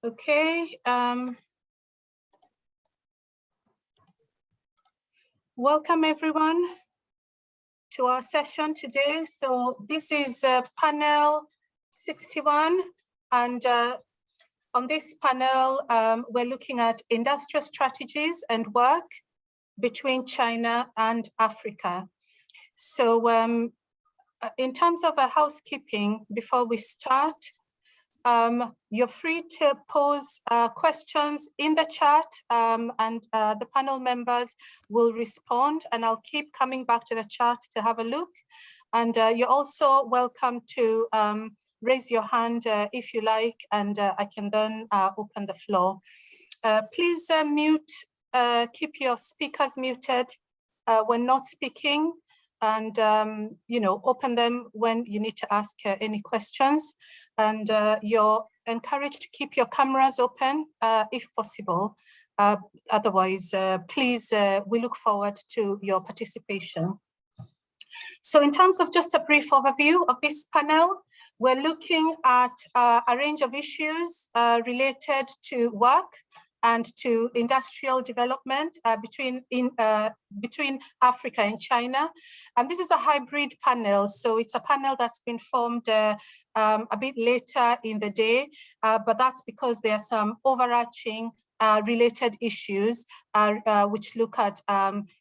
Okay. Welcome everyone to our session today. So this is panel 61, and on this panel, we're looking at industrial strategies and work between China and Africa. So in terms of a housekeeping, before we start, you're free to pose questions in the chat, and the panel members will respond, and I'll keep coming back to the chat to have a look. And you're also welcome to raise your hand if you like, and I can then open the floor. Please keep your speakers muted when not speaking, and open them when you need to ask any questions. And you're encouraged to keep your cameras open if possible. Otherwise, please, we look forward to your participation. So in terms of just a brief overview of this panel, we're looking at a range of issues related to work and to industrial development between Africa and China. And this is a hybrid panel. So it's a panel that's been formed a bit later in the day, but that's because there are some overarching related issues which look at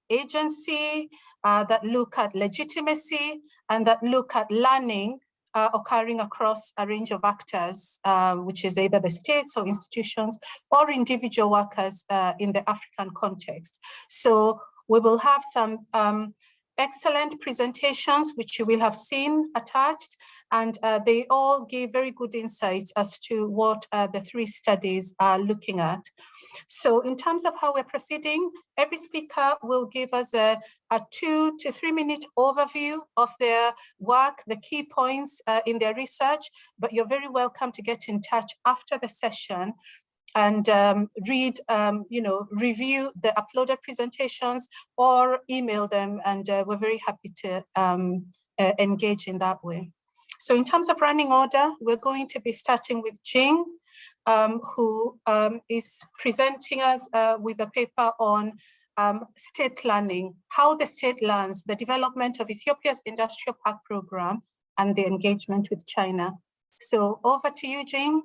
agency, that look at legitimacy, and that look at learning occurring across a range of actors, which is either the states or institutions or individual workers in the African context. So we will have some excellent presentations, which you will have seen attached, and they all give very good insights as to what the three studies are looking at. So in terms of how we're proceeding, every speaker will give us a 2 to 3 minute overview of their work, the key points in their research, but you're very welcome to get in touch after the session and read, review the uploaded presentations or email them, and we're very happy to engage in that way. So in terms of running order, we're going to be starting with Jing, who is presenting us with a paper on state learning, how the state learns, the development of Ethiopia's industrial park program and the engagement with China. So over to you, Jing.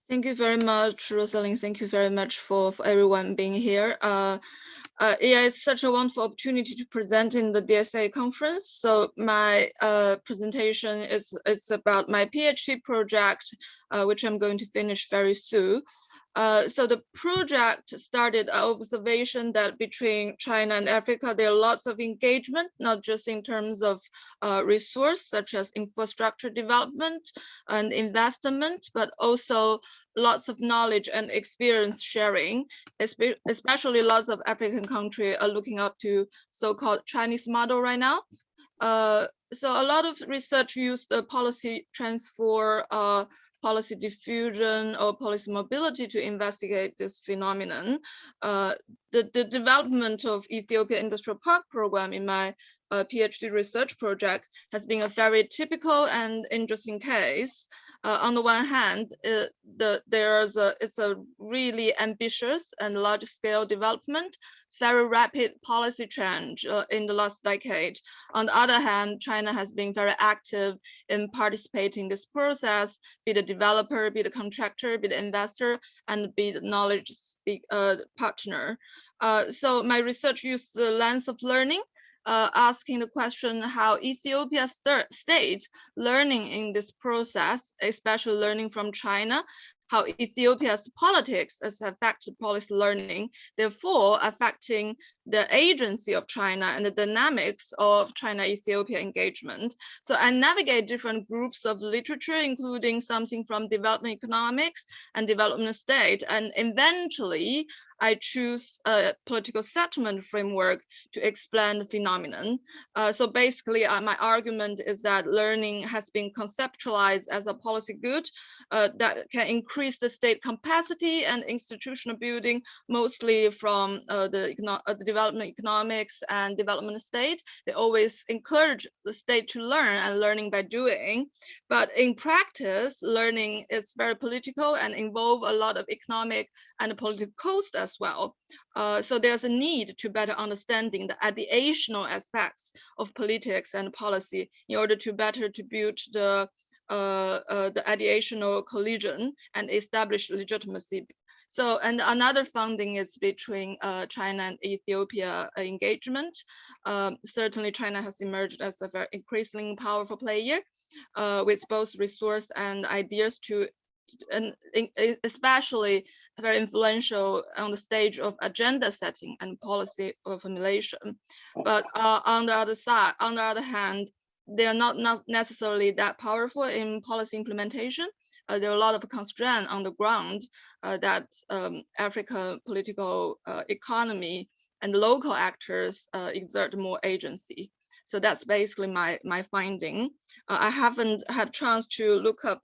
Thank you very much, Rosalind. Thank you very much for everyone being here. Yeah, it's such a wonderful opportunity to present in the DSA conference. So my presentation is about my PhD project, which I'm going to finish very soon. So the project started an observation that between China and Africa, there are lots of engagement, not just in terms of resource, such as infrastructure development and investment, but also lots of knowledge and experience sharing, especially lots of African countries are looking up to so-called Chinese model right now. So a lot of research used the policy transfer, policy diffusion or policy mobility to investigate this phenomenon. The development of Ethiopia Industrial Park Program in my PhD research project has been a very typical and interesting case. On the one hand, it's a really ambitious and large-scale development, very rapid policy change in the last decade. On the other hand, China has been very active in participating in this process, be the developer, be the contractor, be the investor, and be the knowledge partner. So my research used the lens of learning, asking the question how Ethiopia's state learning in this process, especially learning from China, how Ethiopia's politics has affected policy learning, therefore affecting the agency of China and the dynamics of China-Ethiopia engagement. So I navigate different groups of literature, including something from development economics and development state, and eventually I choose a political settlement framework to explain the phenomenon. So basically, my argument is that learning has been conceptualized as a policy good that can increase the state capacity and institutional building, mostly from the development economics and development state. They always encourage the state to learn, and learning by doing. But in practice, learning is very political and involve a lot of economic and political cost as well. So there's a need to better understanding the ideational aspects of politics and policy in order to better to build the ideational collision and establish legitimacy. So, and another funding is between China and Ethiopia engagement. Certainly China has emerged as a very increasingly powerful player with both resource and ideas to, and especially very influential on the stage of agenda setting and policy formulation. But on the other hand, they are not necessarily that powerful in policy implementation. There are a lot of constraints on the ground that African political economy and local actors exert more agency. So that's basically my finding. I haven't had chance to look up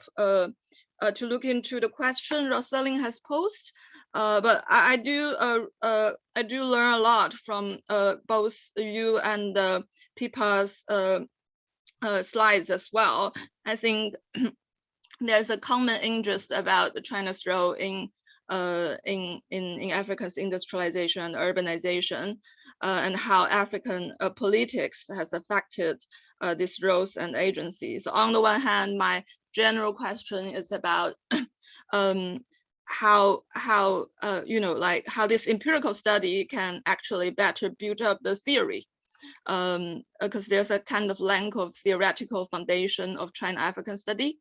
to look into the question Rosalind has posed, but I do learn a lot from both you and Pippa's slides as well. I think there's a common interest about China's role in Africa's industrialization and urbanization, and how African politics has affected these roles and agencies. So on the one hand, my general question is about how you know, like how this empirical study can actually better build up the theory, because there's a kind of lack of theoretical foundation of China-African study,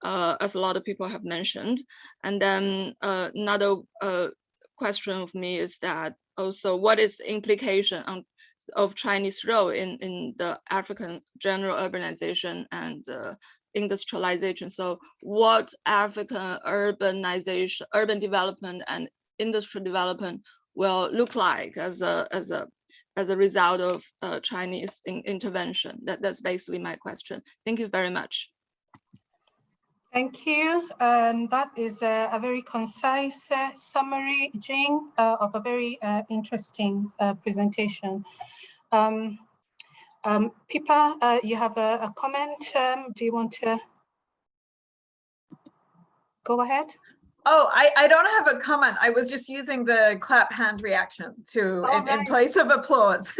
as a lot of people have mentioned. And then another question of me is that also, what is the implication of Chinese role in the African general urbanization and industrialization? So what African urbanization, urban development and industrial development will look like as a result of Chinese intervention? That's basically my question. Thank you very much. Thank you. And that is a very concise summary, Jing, of a very interesting presentation. Pippa, you have a comment. Do you want to go ahead? Oh, I don't have a comment. I was just using the clap hand reaction to in place of applause.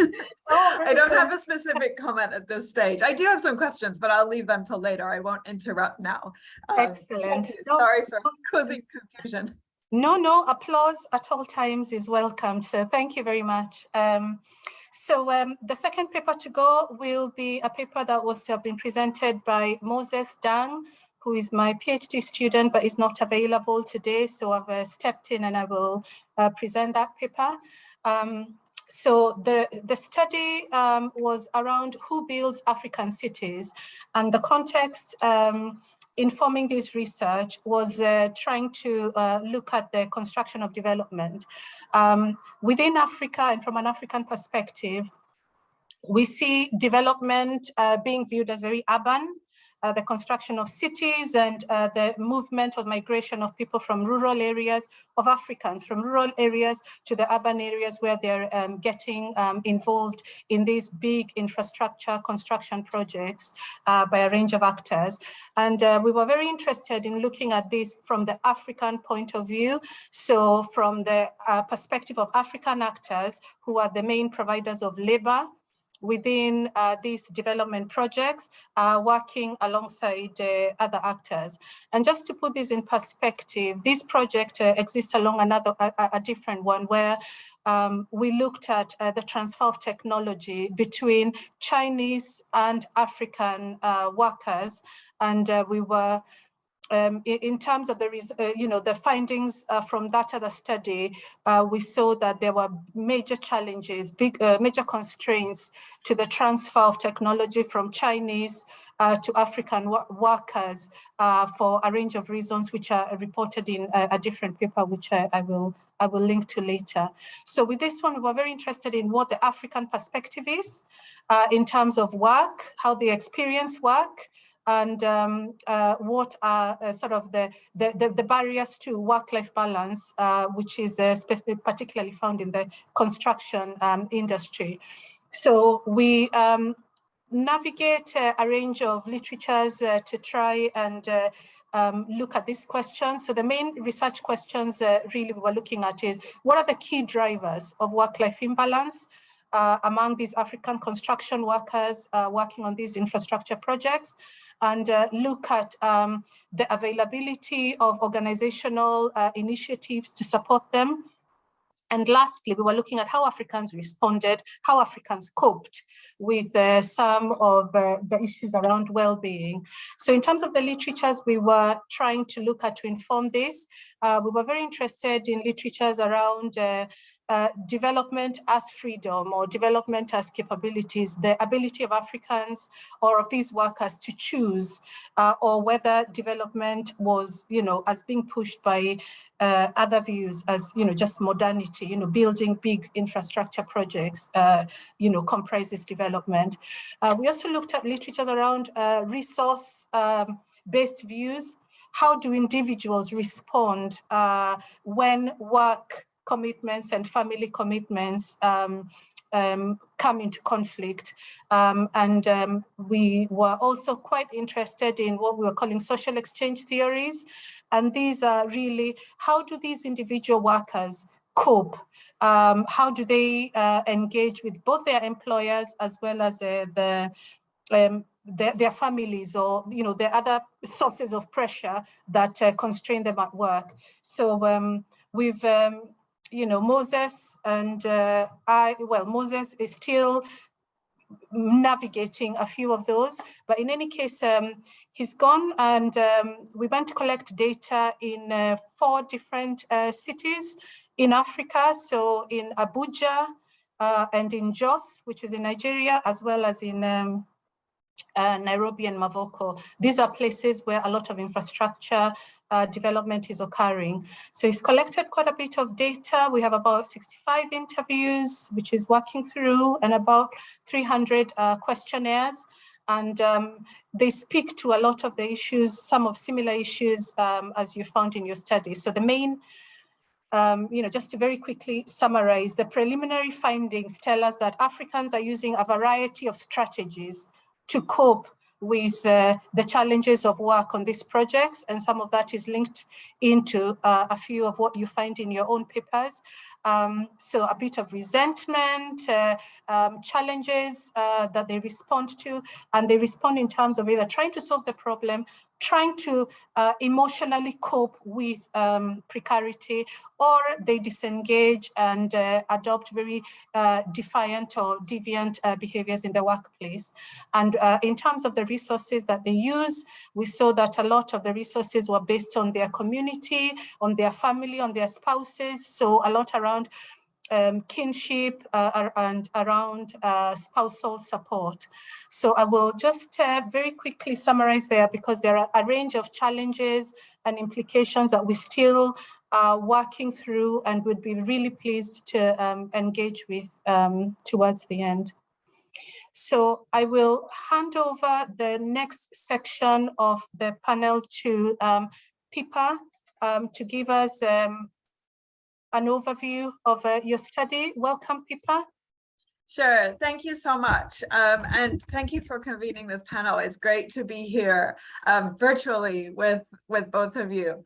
Oh, I don't have a specific comment at this stage. I do have some questions, but I'll leave them till later. I won't interrupt now. Excellent. Sorry for causing confusion. No, applause at all times is welcome. So thank you very much. The second paper to go will be a paper that was been presented by Moses Dang, who is my PhD student, but is not available today. So I've stepped in and I will present that paper. So the study was around who builds African cities, and the context informing this research was trying to look at the construction of development. Within Africa and from an African perspective, we see development being viewed as very urban. The construction of cities and the movement of migration of people from rural areas, of Africans from rural areas to the urban areas where they're getting involved in these big infrastructure construction projects by a range of actors. And we were very interested in looking at this from the African point of view. So from the perspective of African actors who are the main providers of labor within these development projects, working alongside other actors. And just to put this in perspective, this project exists along a different one where we looked at the transfer of technology between Chinese and African workers, and we were in terms of the findings from that other study, we saw that there were major challenges, major constraints to the transfer of technology from Chinese to African workers for a range of reasons, which are reported in a different paper, which I will link to later. So with this one, we were very interested in what the African perspective is in terms of work, how they experience work, and what are sort of the barriers to work-life balance, which is particularly found in the construction industry. So we navigate a range of literatures to try and look at these questions. So the main research questions really we were looking at is, what are the key drivers of work-life imbalance among these African construction workers working on these infrastructure projects, and look at the availability of organizational initiatives to support them. And lastly, we were looking at how Africans responded, how Africans coped with some of the issues around well-being. So in terms of the literatures we were trying to look at to inform this, we were very interested in literatures around development as freedom, or development as capabilities, the ability of Africans or of these workers to choose, or whether development was, as being pushed by other views as, just modernity, building big infrastructure projects, comprises development. We also looked at literatures around resource-based views. How do individuals respond when work commitments and family commitments come into conflict? We were also quite interested in what we were calling social exchange theories. And these are really, how do these individual workers cope? How do they engage with both their employers as well as their families, or the other sources of pressure that constrain them at work? So we've Moses and Moses is still navigating a few of those, but in any case, he's gone, and we went to collect data in 4 different cities in Africa. So in Abuja and in Jos, which is in Nigeria, as well as in Nairobi and Mavoko. These are places where a lot of infrastructure development is occurring. So he's collected quite a bit of data. We have about 65 interviews, which is working through, and about 300 questionnaires. And they speak to a lot of the issues, some of similar issues as you found in your study. So the main, just to very quickly summarize, the preliminary findings tell us that Africans are using a variety of strategies to cope with the challenges of work on these projects, and some of that is linked into a few of what you find in your own papers. So a bit of resentment, challenges that they respond to, and they respond in terms of either trying to solve the problem, trying to emotionally cope with precarity, or they disengage and adopt very defiant or deviant behaviors in the workplace. And in terms of the resources that they use, we saw that a lot of the resources were based on their community, on their family, on their spouses. So a lot around kinship and around spousal support. So I will just very quickly summarize there, because there are a range of challenges and implications that we still are working through and would be really pleased to engage with towards the end. So I will hand over the next section of the panel to Pippa to give us an overview of your study. Welcome, Pippa. Sure, thank you so much. And thank you for convening this panel. It's great to be here virtually with both of you.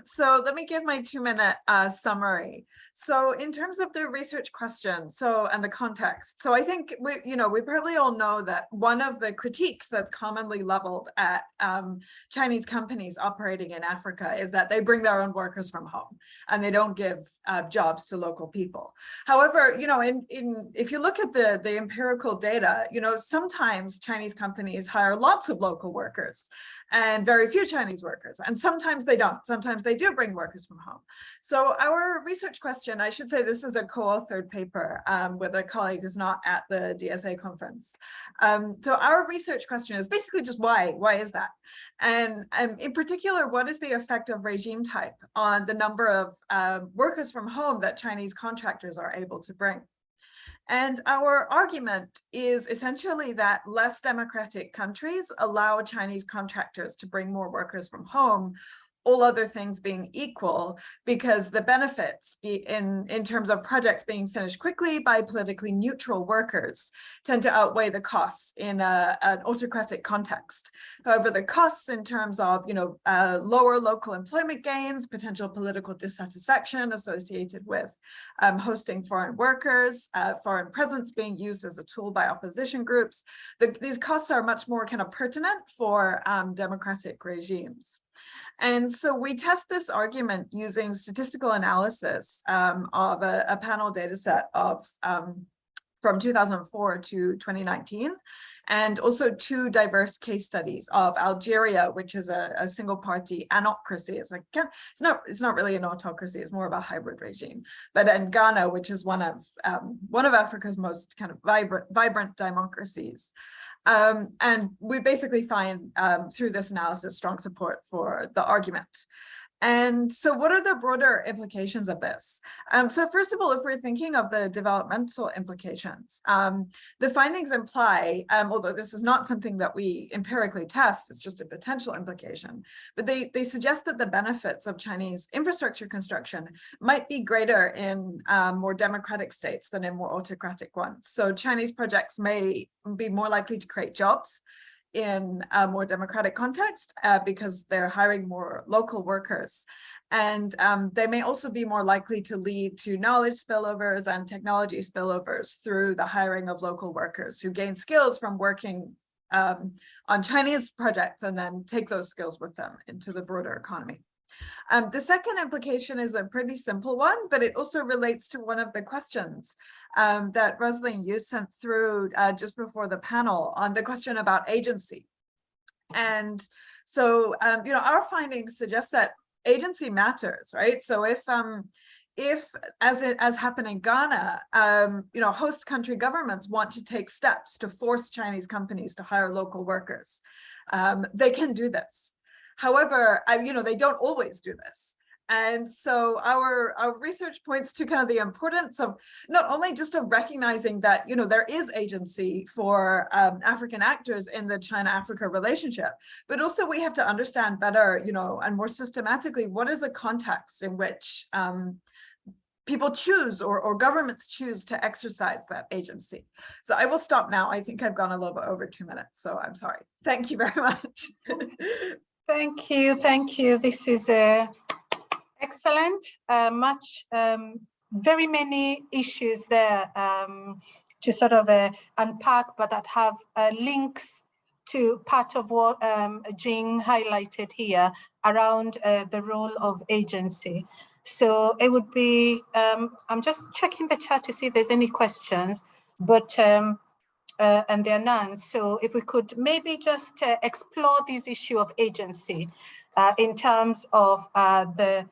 So let me give my 2-minute summary. So in terms of the research question, and the context, so I think we probably all know that one of the critiques that's commonly leveled at Chinese companies operating in Africa is that they bring their own workers from home and they don't give jobs to local people. However, if you look at the empirical data, sometimes Chinese companies hire lots of local workers and very few Chinese workers, and sometimes they don't. Sometimes they do bring workers from home. So our research question, I should say this is a co-authored paper with a colleague who's not at the DSA conference. So our research question is basically just why is that? And in particular, what is the effect of regime type on the number of workers from home that Chinese contractors are able to bring? And our argument is essentially that less democratic countries allow Chinese contractors to bring more workers from home, all other things being equal, because the benefits in terms of projects being finished quickly by politically neutral workers tend to outweigh the costs in an autocratic context. However, the costs in terms of lower local employment gains, potential political dissatisfaction associated with hosting foreign workers, foreign presence being used as a tool by opposition groups, these costs are much more kind of pertinent for democratic regimes. And so we test this argument using statistical analysis of a panel data set of from 2004 to 2019, and also 2 diverse case studies of Algeria, which is a single party anocracy. It's not really an autocracy, it's more of a hybrid regime. But in Ghana, which is one of Africa's most kind of vibrant democracies. And we basically find through this analysis strong support for the argument. And so what are the broader implications of this? So first of all, if we're thinking of the developmental implications, the findings imply, although this is not something that we empirically test, it's just a potential implication, but they suggest that the benefits of Chinese infrastructure construction might be greater in more democratic states than in more autocratic ones. So Chinese projects may be more likely to create jobs in a more democratic context because they're hiring more local workers. And they may also be more likely to lead to knowledge spillovers and technology spillovers through the hiring of local workers who gain skills from working on Chinese projects and then take those skills with them into the broader economy. The second implication is a pretty simple one, but it also relates to one of the questions that Rosalind, you sent through just before the panel on the question about agency. And so, our findings suggest that agency matters, right? So if as happened in Ghana, host country governments want to take steps to force Chinese companies to hire local workers, they can do this. However, they don't always do this. And so our research points to kind of the importance of not only just of recognizing that, there is agency for African actors in the China-Africa relationship, but also we have to understand better, and more systematically, what is the context in which people choose or governments choose to exercise that agency. So I will stop now. I think I've gone a little bit over 2 minutes, so I'm sorry. Thank you very much. Thank you. This is excellent. Very many issues there to sort of unpack, but that have links to part of what Jing highlighted here around the role of agency. So it would be, I'm just checking the chat to see if there's any questions, but and there are none. So if we could maybe just explore this issue of agency in terms of the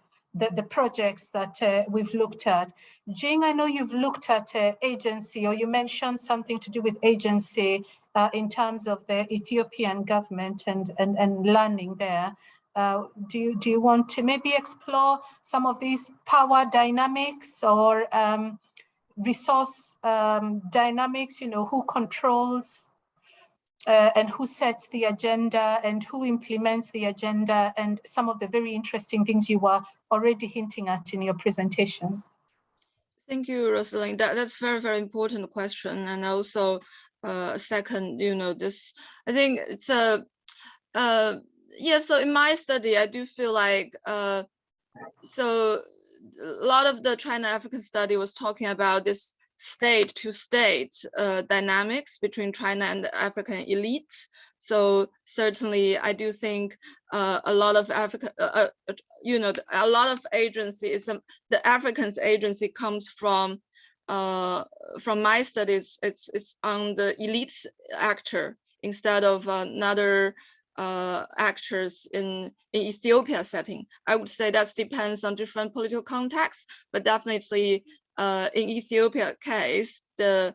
projects that we've looked at. Jing, I know you've looked at agency, or you mentioned something to do with agency in terms of the Ethiopian government and learning there. Do you want to maybe explore some of these power dynamics or resource dynamics, who controls and who sets the agenda and who implements the agenda, and some of the very interesting things you were already hinting at in your presentation? Thank you, Rosalind. That's very, very important question. And also, second, this, I think it's yeah, so in my study, I do feel like, so a lot of the China-African study was talking about this state-to-state dynamics between China and the African elites. So certainly, I do think a lot of Africa, a lot of agency is the Africans' agency comes from my studies. It's on the elite actor instead of another actors in Ethiopia setting. I would say that depends on different political contexts, but definitely in Ethiopia case, their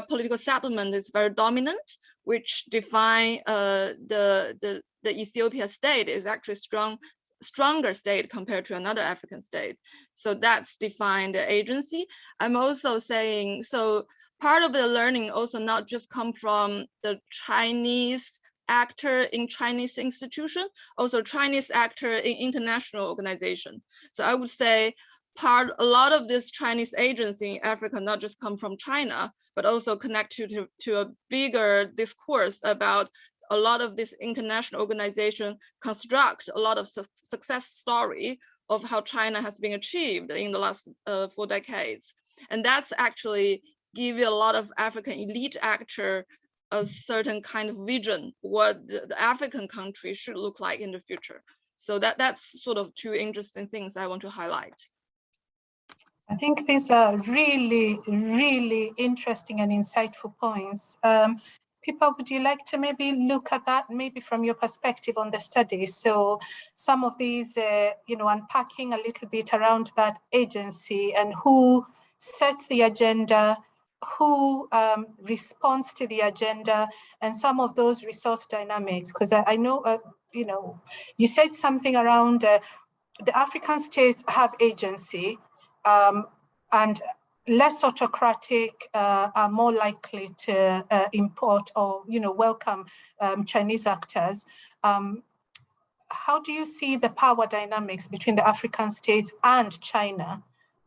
political settlement is very dominant, which define the Ethiopia state is actually strong stronger state compared to another African state. So that's defined agency. I'm also saying, so part of the learning also not just come from the Chinese actor in Chinese institution, also Chinese actor in international organization. So I would say a lot of this Chinese agency in Africa not just come from China, but also connect to a bigger discourse about a lot of this international organization construct a lot of success story of how China has been achieved in the last 4 decades. And that's actually give a lot of African elite actor a certain kind of vision what the African country should look like in the future. So that's sort of 2 interesting things I want to highlight. I think these are really, really interesting and insightful points. Pippa, would you like to maybe look at that, maybe from your perspective on the study? So some of these, unpacking a little bit around that agency and who sets the agenda, who responds to the agenda, and some of those resource dynamics. Because I know, you said something around the African states have agency, and less autocratic are more likely to import or welcome Chinese actors. How do you see the power dynamics between the African states and China?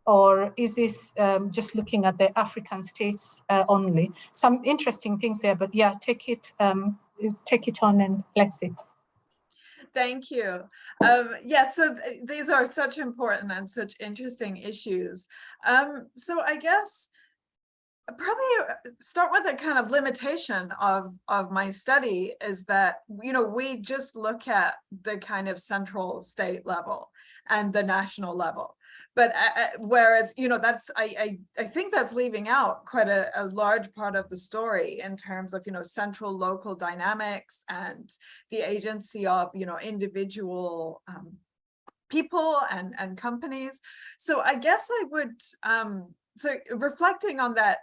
Or is this just looking at the African states only? Some interesting things there, but yeah, take it on and let's see. Thank you. So these are such important and such interesting issues. So I guess probably start with a kind of limitation of my study is that, we just look at the kind of central state level and the national level. But whereas, that's I think that's leaving out quite a large part of the story in terms of, central local dynamics and the agency of, individual people and companies. So I guess I would, so reflecting on that,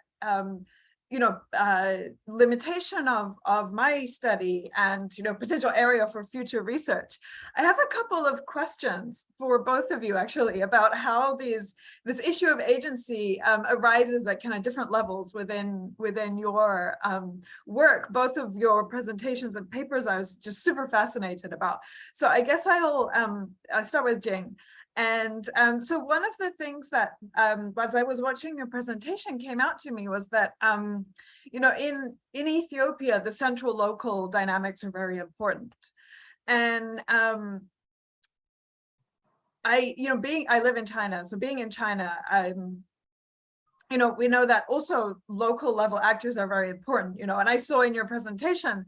limitation of my study and, potential area for future research, I have a couple of questions for both of you actually about how this issue of agency arises at kind of different levels within your work. Both of your presentations and papers I was just super fascinated about. So I guess I'll start with Jing. And so one of the things that, as I was watching your presentation, came out to me was that, in Ethiopia, the central local dynamics are very important. And I live in China, so being in China, we know that also local level actors are very important, and I saw in your presentation,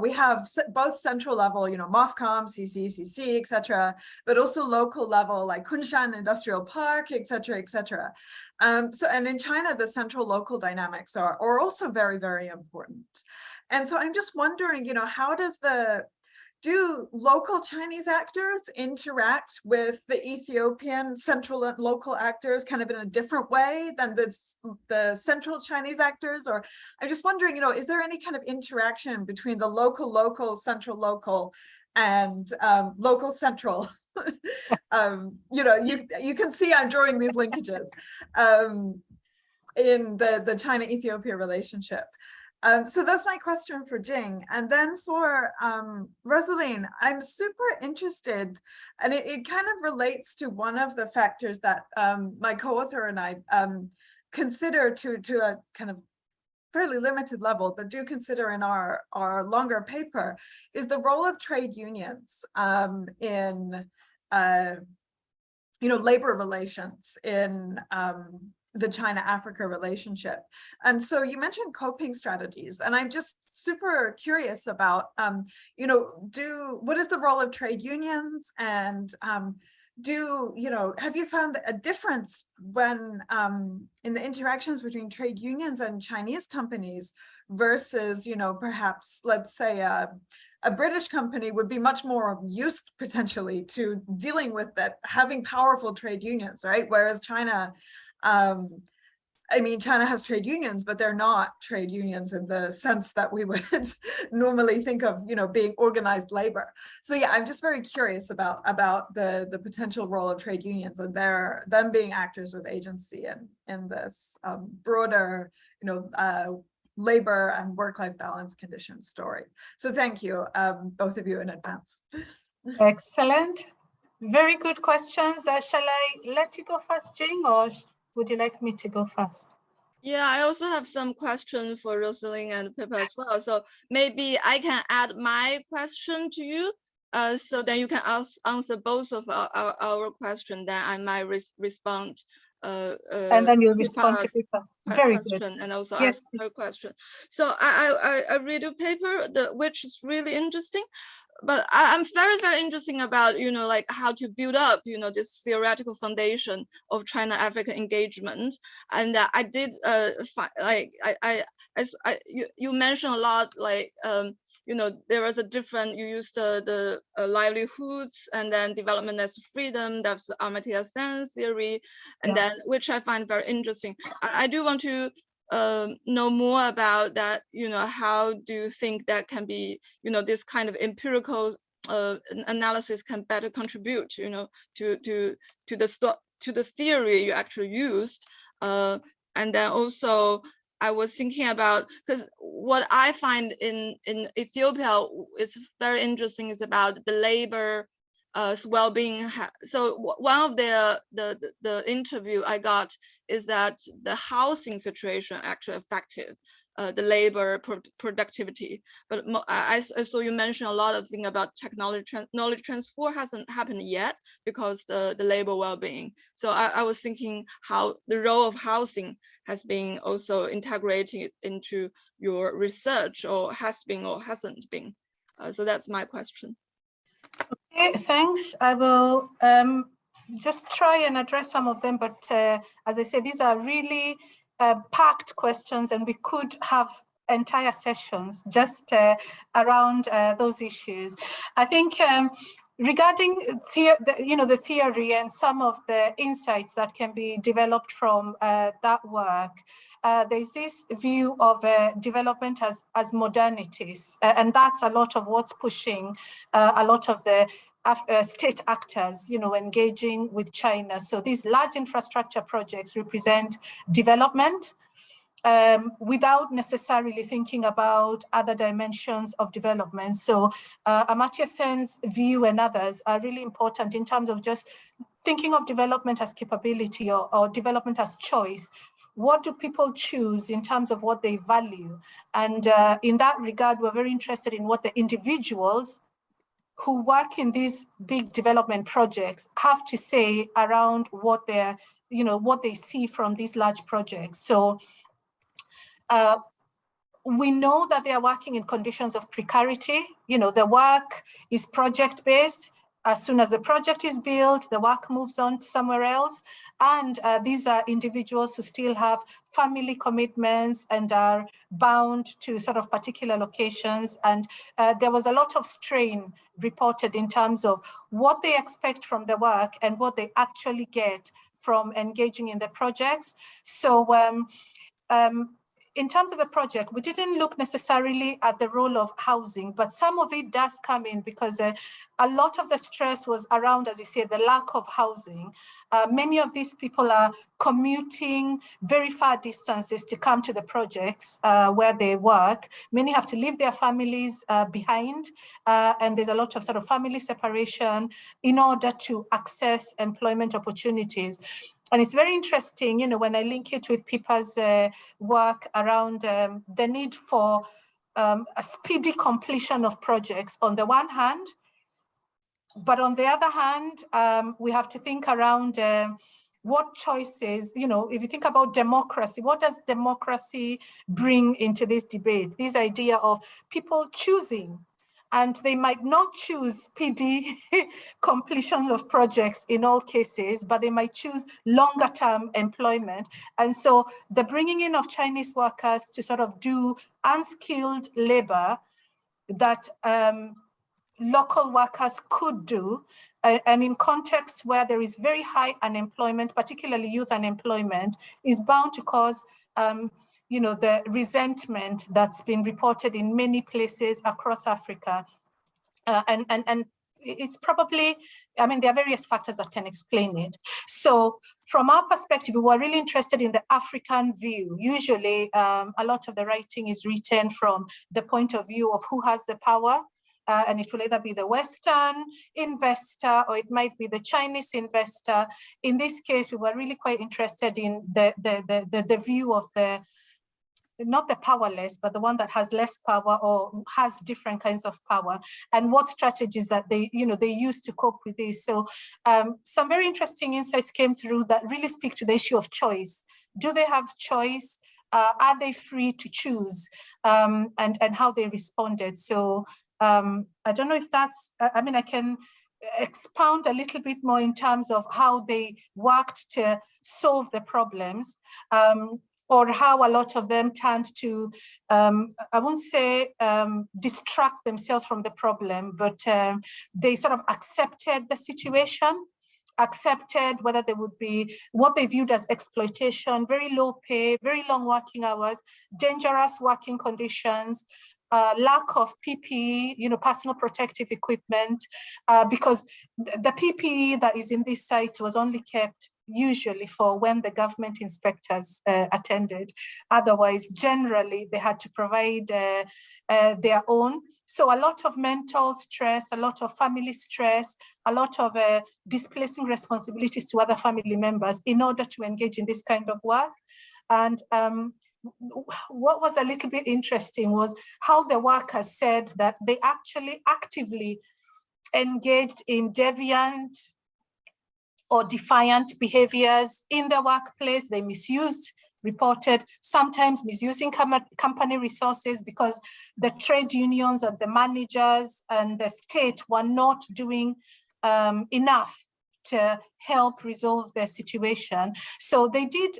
we have both central level, MOFCOM, CC, et cetera, but also local level like Kunshan Industrial Park, et cetera, et cetera. And in China, the central local dynamics are also very, very important. And so I'm just wondering, how do local Chinese actors interact with the Ethiopian central and local actors kind of in a different way than the central Chinese actors? Or I'm just wondering, is there any kind of interaction between the local, central local, and local central? You can see I'm drawing these linkages in the China-Ethiopia relationship. So that's my question for Jing. And then for Rosaline, I'm super interested, and it kind of relates to one of the factors that my co-author and I consider to a kind of fairly limited level, but do consider in our longer paper, is the role of trade unions in labor relations in the China-Africa relationship. And so you mentioned coping strategies, and I'm just super curious about, what is the role of trade unions, and have you found a difference when in the interactions between trade unions and Chinese companies versus, perhaps, let's say, a British company would be much more used potentially to dealing with that, having powerful trade unions, right? Whereas China, I mean, China has trade unions, but they're not trade unions in the sense that we would normally think of, you know, being organized labor. So yeah, I'm just very curious about the potential role of trade unions and them being actors with agency in this broader, you know, labor and work-life balance conditions story. So thank you, both of you in advance. Excellent. Very good questions. Shall I let you go first, Jing, or would you like me to go first? Yeah, I also have some questions for Rosalind and Pippa as well. So maybe I can add my question to you. So then you can answer both of our question. Then I might respond. And then you'll respond to Pippa. Very question good. And also Yes. ask her question. So I read your paper, which is really interesting. But I'm very interesting about, you know, like how to build up, you know, this theoretical foundation of China-Africa engagement. And I did you mentioned a lot, like, you know, there was a different, you used the livelihoods and then development as freedom. That's the Amartya Sen theory, and then which I find very interesting. I do want to know more about that, you know, how do you think that can be, you know, this kind of empirical analysis can better contribute, you know, to the theory you actually used. And then also I was thinking about, because what I find in Ethiopia is very interesting is about the labor well-being. So one of the interview I got is that the housing situation actually affected the labor productivity. But I saw you mention a lot of things about technology, knowledge transfer hasn't happened yet because the labor well-being. So I was thinking how the role of housing has been also integrated into your research, or has been or hasn't been. So that's my question. Okay, thanks. I will just try and address some of them, but as I said, these are really packed questions, and we could have entire sessions just around those issues. I think regarding the theory and some of the insights that can be developed from that work, there's this view of development as modernities, and that's a lot of what's pushing a lot of the state actors, you know, engaging with China. So these large infrastructure projects represent development without necessarily thinking about other dimensions of development. So Amartya Sen's view and others are really important in terms of just thinking of development as capability or development as choice. What do people choose in terms of what they value? And in that regard, we're very interested in what the individuals who work in these big development projects have to say around what they're, you know, what they see from these large projects. So we know that they are working in conditions of precarity. You know, the work is project-based. As soon as the project is built, the work moves on somewhere else. And these are individuals who still have family commitments and are bound to sort of particular locations. And there was a lot of strain reported in terms of what they expect from the work and what they actually get from engaging in the projects. So in terms of a project, we didn't look necessarily at the role of housing, but some of it does come in because a lot of the stress was around, as you say, the lack of housing. Many of these people are commuting very far distances to come to the projects where they work. Many have to leave their families behind, and there's a lot of sort of family separation in order to access employment opportunities. And it's very interesting, you know, when I link it with Pippa's work around the need for a speedy completion of projects on the one hand, but on the other hand, we have to think around what choices, you know, if you think about democracy, what does democracy bring into this debate? This idea of people choosing. And they might not choose speedy completion of projects in all cases, but they might choose longer term employment. And so the bringing in of Chinese workers to sort of do unskilled labor that local workers could do, and in contexts where there is very high unemployment, particularly youth unemployment, is bound to cause you know, the resentment that's been reported in many places across Africa. And it's probably, I mean, there are various factors that can explain it. So from our perspective, we were really interested in the African view. Usually, a lot of the writing is written from the point of view of who has the power. And it will either be the Western investor or it might be the Chinese investor. In this case, we were really quite interested in the view of the, not the powerless, but the one that has less power or has different kinds of power, and what strategies that they, you know, they use to cope with this. So some very interesting insights came through that really speak to the issue of choice. Do they have choice? Are they free to choose? And how they responded. So I don't know if that's, I mean, I can expound a little bit more in terms of how they worked to solve the problems. Or how a lot of them turned to, I won't say distract themselves from the problem, but they sort of accepted the situation, accepted whether there would be what they viewed as exploitation, very low pay, very long working hours, dangerous working conditions, lack of PPE, you know, personal protective equipment, because the PPE that is in these sites was only kept usually for when the government inspectors attended. Otherwise, generally, they had to provide their own. So a lot of mental stress, a lot of family stress, a lot of displacing responsibilities to other family members in order to engage in this kind of work. And what was a little bit interesting was how the workers said that they actually actively engaged in deviant or defiant behaviors in the workplace. They misused, reported, sometimes misusing company resources because the trade unions and the managers and the state were not doing enough to help resolve their situation. So they did,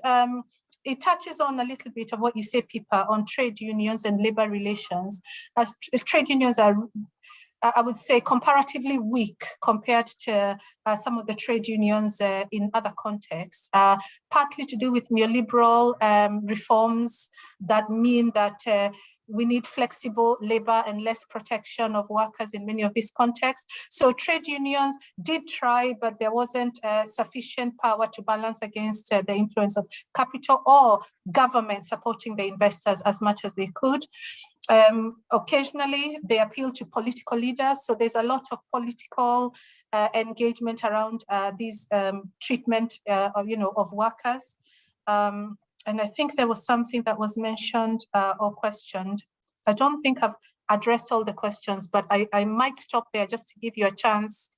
it touches on a little bit of what you say, Pippa, on trade unions and labor relations. As trade unions are, I would say, comparatively weak compared to some of the trade unions in other contexts, partly to do with neoliberal reforms that mean that we need flexible labor and less protection of workers in many of these contexts. So trade unions did try, but there wasn't sufficient power to balance against the influence of capital or government supporting the investors as much as they could. Occasionally, they appeal to political leaders. So there's a lot of political engagement around these treatment of workers. And I think there was something that was mentioned or questioned. I don't think I've addressed all the questions, but I might stop there just to give you a chance,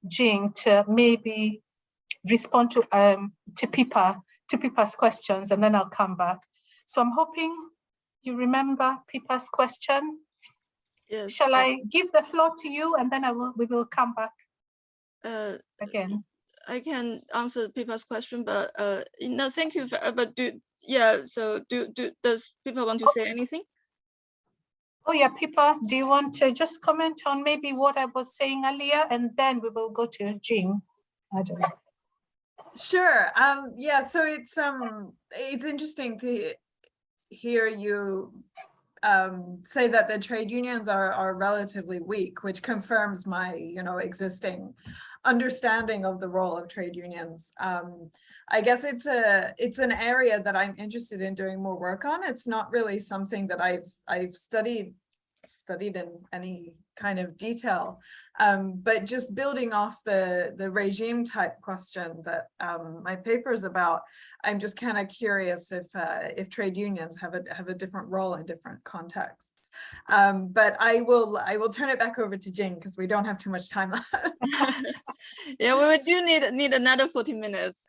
Jing, to maybe respond to Pippa's questions, and then I'll come back. So I'm hoping you remember Pippa's question. Yes. Shall I give the floor to you, and then we will come back again? I can answer Pippa's question, but no, thank you. But does Pippa want to say anything? Oh yeah, Pippa, do you want to just comment on maybe what I was saying earlier, and then we will go to Jing? I don't know. Sure. Yeah. So it's interesting to hear you say that the trade unions are relatively weak, which confirms my existing understanding of the role of trade unions. I guess it's an area that I'm interested in doing more work on. It's not really something that I've studied in any kind of detail, but just building off the regime type question that my paper is about, I'm just kind of curious if trade unions have a different role in different contexts. But I will turn it back over to Jing because we don't have too much time left. Yeah, we do need another 40 minutes.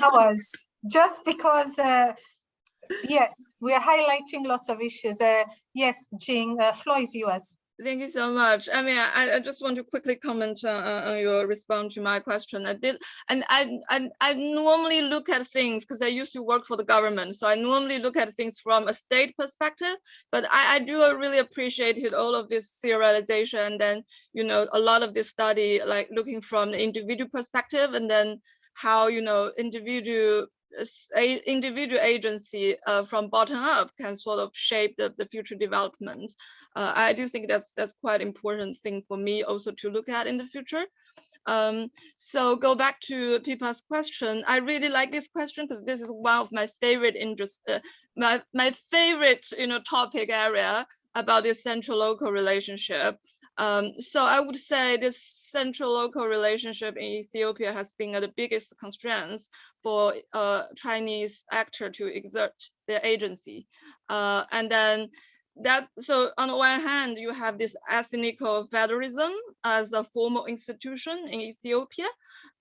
Hours, just because yes, we are highlighting lots of issues. Yes, Jing, floor is yours. Thank you so much. I mean, I just want to quickly comment on your response to my question. I normally look at things because I used to work for the government, so I normally look at things from a state perspective. But I do really appreciate all of this serialization, and then a lot of this study, like looking from the individual perspective, and then how individual agency from bottom up can sort of shape the future development. I do think that's quite important thing for me also to look at in the future. So go back to Pipa's question. I really like this question because this is one of my favorite my favorite topic area about this central local relationship. So I would say this central local relationship in Ethiopia has been the biggest constraints for Chinese actor to exert their agency. And then so on the one hand, you have this ethnical federalism as a formal institution in Ethiopia.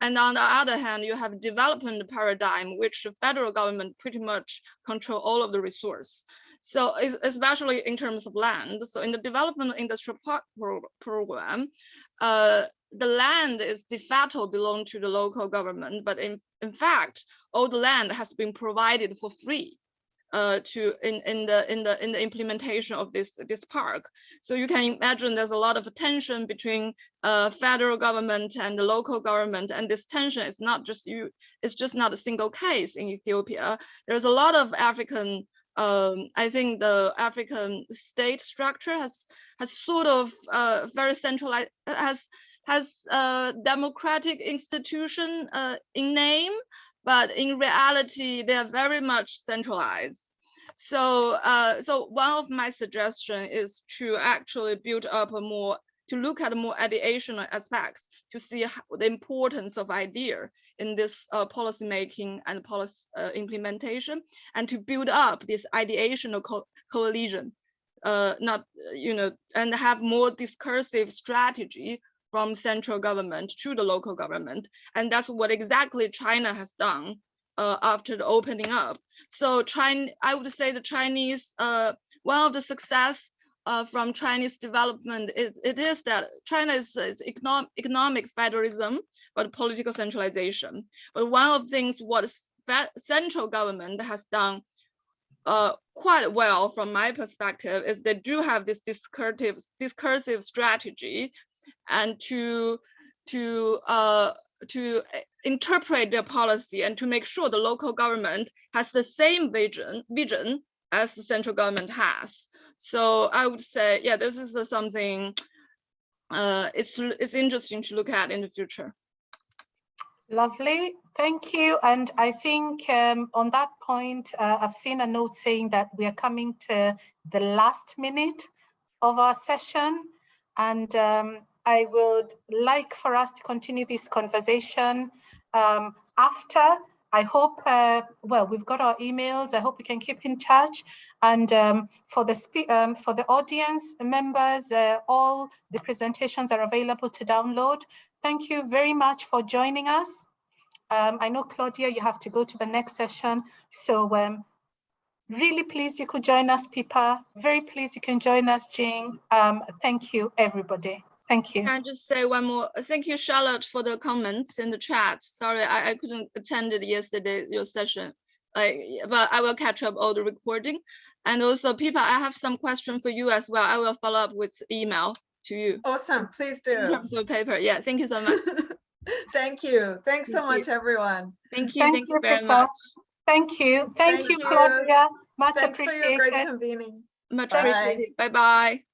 And on the other hand, you have development paradigm, which the federal government pretty much control all of the resource. So especially in terms of land. So in the development industrial park program, the land is de facto belong to the local government, but in fact, all the land has been provided for free in the implementation of this park. So you can imagine there's a lot of tension between federal government and the local government, and this tension is not just it's just not a single case in Ethiopia. There's a lot of African. I think the African state structure has sort of very centralized, has democratic institution in name, but in reality, they are very much centralized. So, so one of my suggestions is to actually build up to look at more ideational aspects to see the importance of idea in this policy making and policy implementation, and to build up this ideational coalition, and have more discursive strategy from central government to the local government. And that's what exactly China has done after the opening up. So I would say the Chinese, one of the success from Chinese development, it is that China is economic federalism, but political centralization. But one of the things what central government has done quite well from my perspective is they do have this discursive strategy, and to interpret their policy and to make sure the local government has the same vision as the central government has. So I would say, yeah, this is something it's interesting to look at in the future. Lovely, thank you. And I think on that point, I've seen a note saying that we are coming to the last minute of our session, and I would like for us to continue this conversation after. I hope, well, we've got our emails. I hope we can keep in touch. And for the audience members, all the presentations are available to download. Thank you very much for joining us. I know, Claudia, you have to go to the next session. So really pleased you could join us, Pipa. Very pleased you can join us, Jing. Thank you, everybody. Thank you. Can I just say one more? Thank you, Charlotte, for the comments in the chat. Sorry, I couldn't attend yesterday, your session, but I will catch up all the recording. And also, Pipa, I have some question for you as well. I will follow up with email to you. Awesome, please do. In terms of paper, yeah, thank you so much. Thank you. Thanks so much, everyone. Thank you very Pipa. much. Thank you, Claudia. Much Thanks appreciated. for your great convening. Much appreciated. Bye-bye.